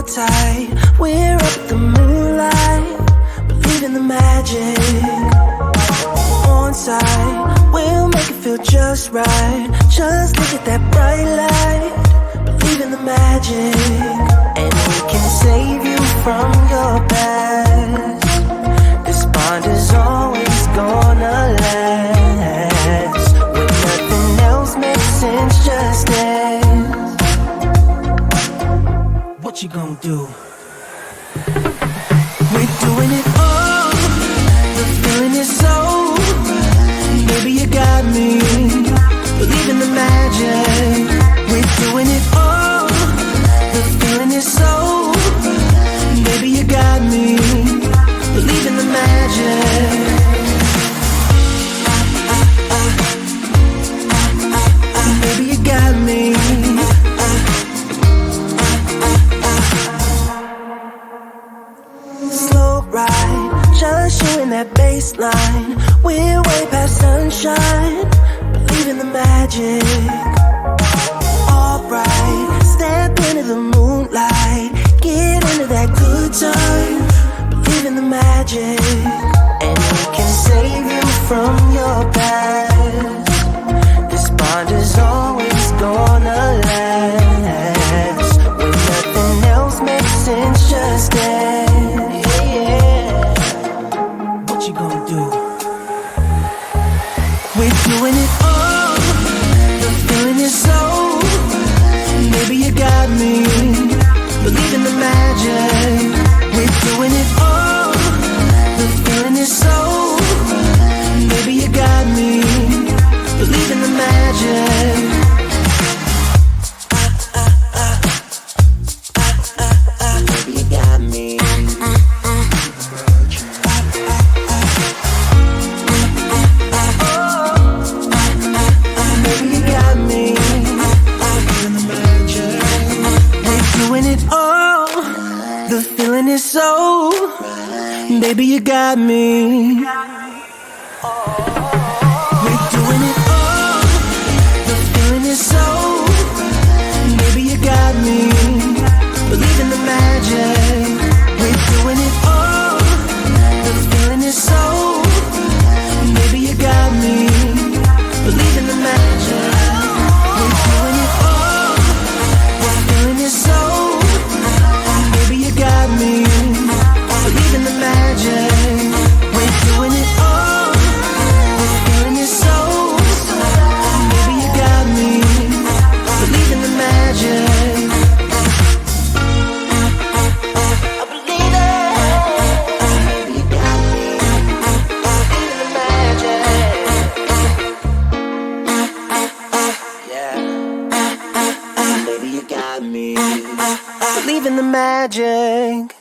hold tight. We're up the moonlight, believe in the magic. On side, we'll make it feel just right. Just look at that bright light, believe in the magic. And we can save you from your past. This bond is always gonna last. When nothing else makes sense, just dance. What you gonna do? We're doing it all. The feeling is so. Baby, you got me. Believe in the magic. We're doing it all. The feeling is so. Baby, you got me. Believe in the magic. Baby, you got me. Slow ride, just you in that baseline. We're way past sunshine. Believe in the magic. Alright, step into the moonlight. Get into that good time. Believe in the magic. And we can save you from your past. This bond is always gonna last. When nothing else makes sense, just dance. Yeah. What you gonna do? We're doing it all. The feeling is so. Baby, you got me. Believe in the magic. We're doing it all. The feeling is so. Baby, you got me. Believe in the magic. Baby, you got me. Baby, you got me. We're doing it all. The feeling is so. Baby, you got me. We're doing it all. The feeling is so. Baby, you got me. Believe in the magic. We're doing it all. The feeling is so. Baby, you got me. Believe in the magic. We're doing it all. The feeling is so. Baby, you got me. Believe in the magic. We're doing it all. The feeling is so. Baby, you got me. Believe in the magic. I believe it. Baby, you got me. Believe in the magic. Yeah. Baby, you got me. Believe in the magic.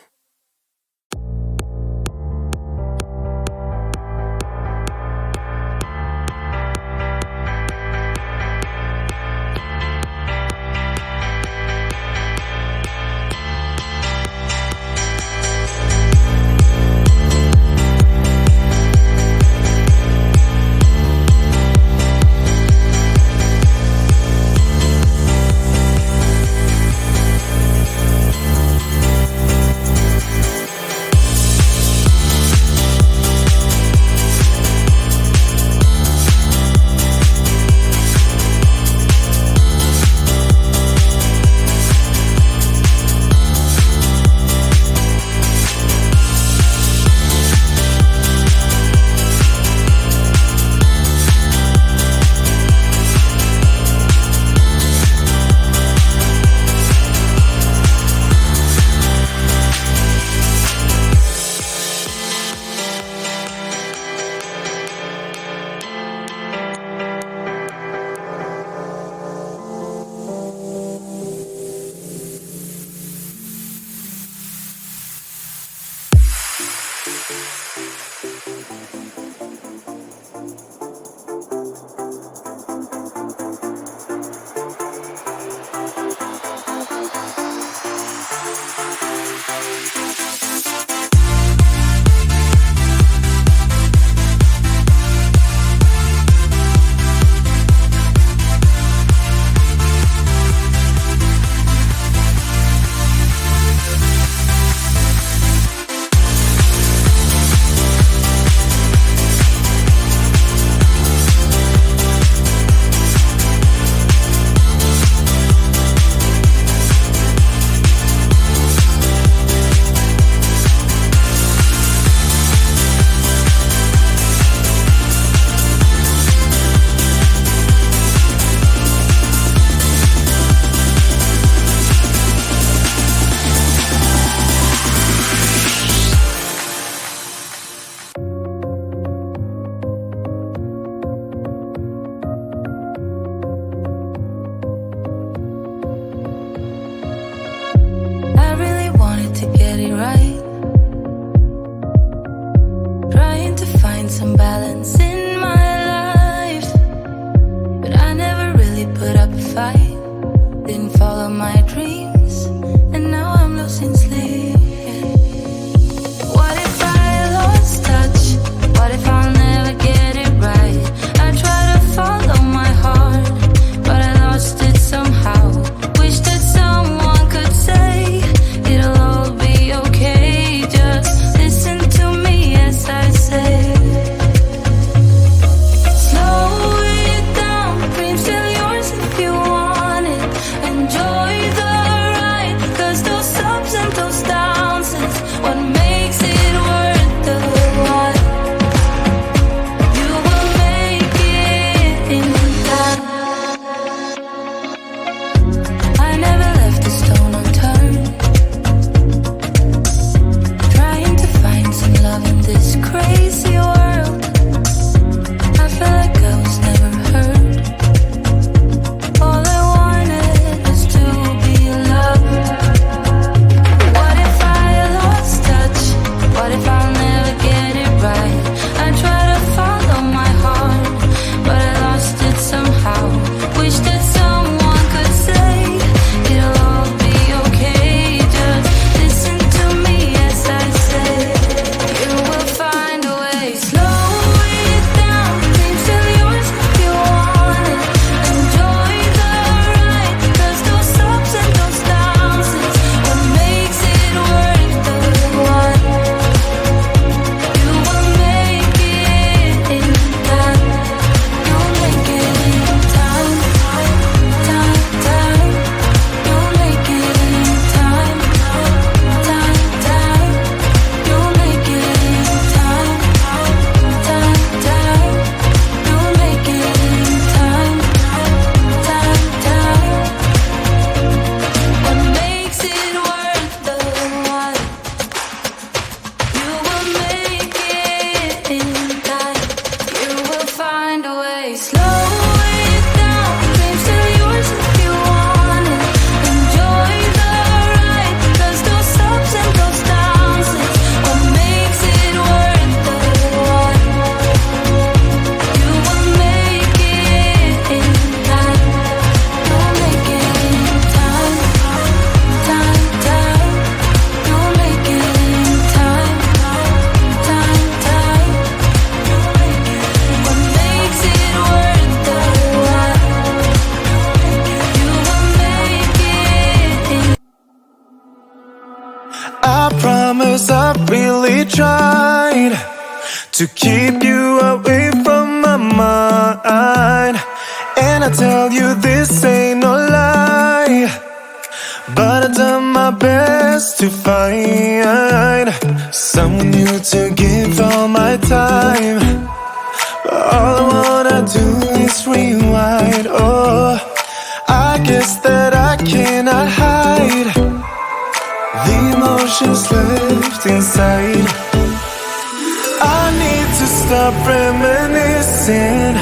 'cause I really tried to keep you away from my mind. And I tell you this ain't no lie, but I've done my best to find someone new to give all my time. But all I wanna do is rewind. Oh, I guess that I cannot hide the emotions left inside. I need to stop reminiscing.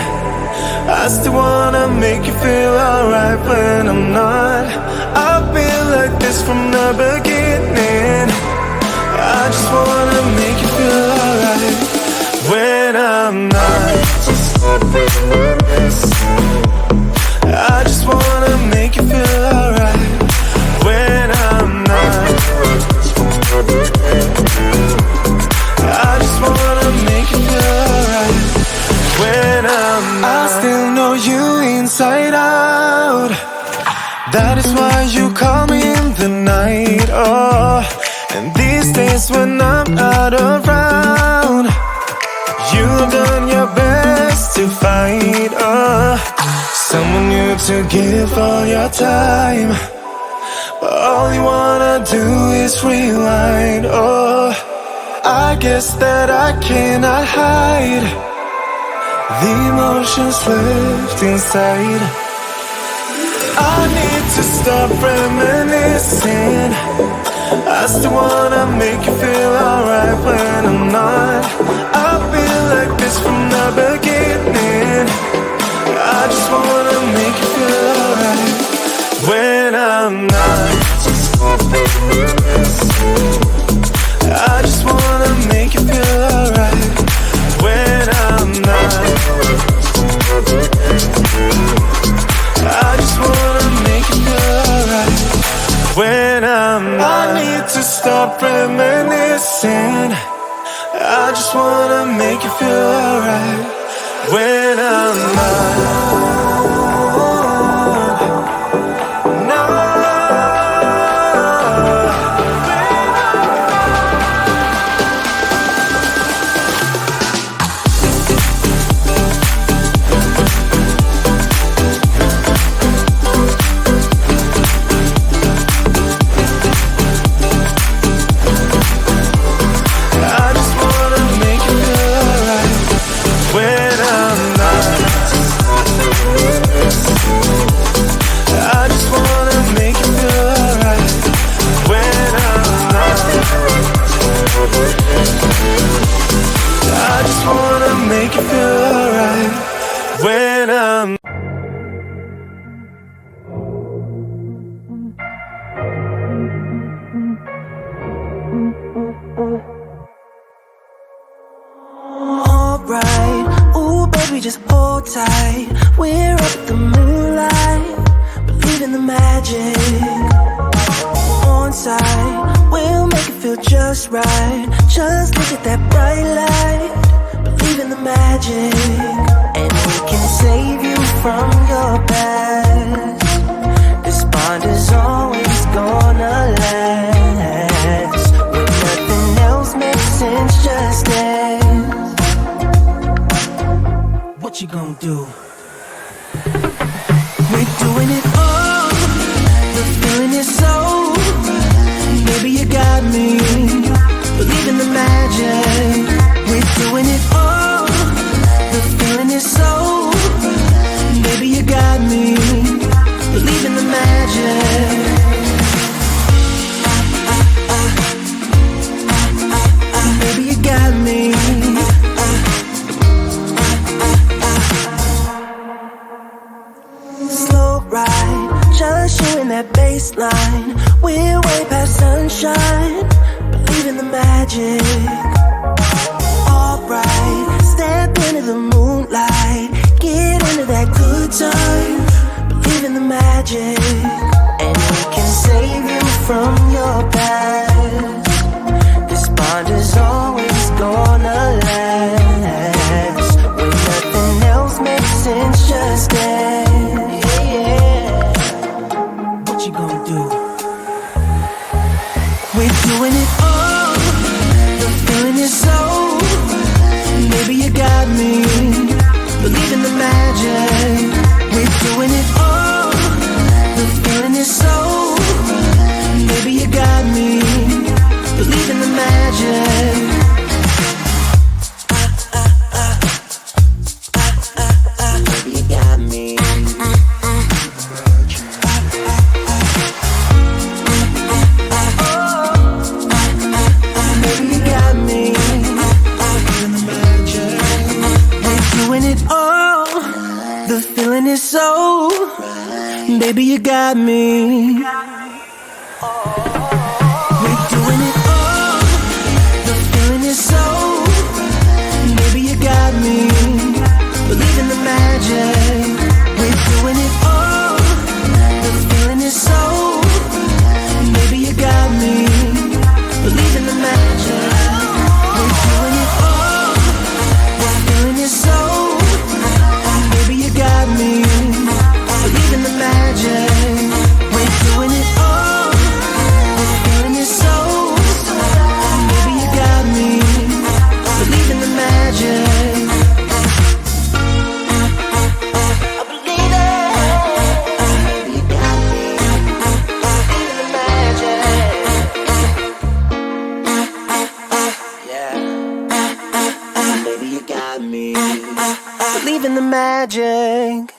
I still wanna make you feel alright when I'm not. I've been like this from the beginning. I just wanna make you feel alright when I'm not. Just stop reminiscing. I just wanna make you feel alright when I'm not. I just wanna make you feel alright when I'm not. I still know you inside out. That is why you call me in the night. Oh, and these days when I'm not around, you've done your best to find someone new to give all your time. But all you wanna do is rewind. Oh, I guess that I cannot hide the emotions left inside. I need to stop reminiscing. I still wanna make you feel alright when I'm not. I've been like this from the beginning. I just wanna make you feel alright when I'm not. Just stop reminiscing. I just wanna make you feel alright when I'm not. I just wanna make you feel alright when I'm not. I need to stop reminiscing. I just wanna make you feel alright when I'm not. Just hold tight, we're up the moonlight, believe in the magic. On side, we'll make it feel just right. Just look at that bright light, believe in the magic. And we can save you from your past. This bond is always gonna last. When nothing else makes sense, just dance. What you gonna do? We're doing it all. The feeling is so. Baby, you got me. Believe in the magic. We're doing it all. The feeling is so. Baby, you got me. Believe in the magic. Baby, you got me. Just you in that baseline. We're way past sunshine. Believe in the magic. Alright, step into the moonlight. Get into that good time. Believe in the magic. And we can save you from your past. This bond is always gonna last. When nothing else makes sense, just dance. We're doing it all. magic. Maybe you got me. Maybe you got me. We're doing it all. The feeling is so. Baby, you got me. We're doing it all. The feeling is so. Baby, you got me. Believe in the magic. We're doing it all. The feeling is so. Baby, you got me. Believe in the magic. We're doing it all. The feeling is so. Baby, you got me. Believe in the magic. We're doing it all. The feeling is so. Baby, you got me. Believe in the magic. I believe it. Baby, you got me. Believe in the magic. Yeah. Baby, you got me. Believe in the magic.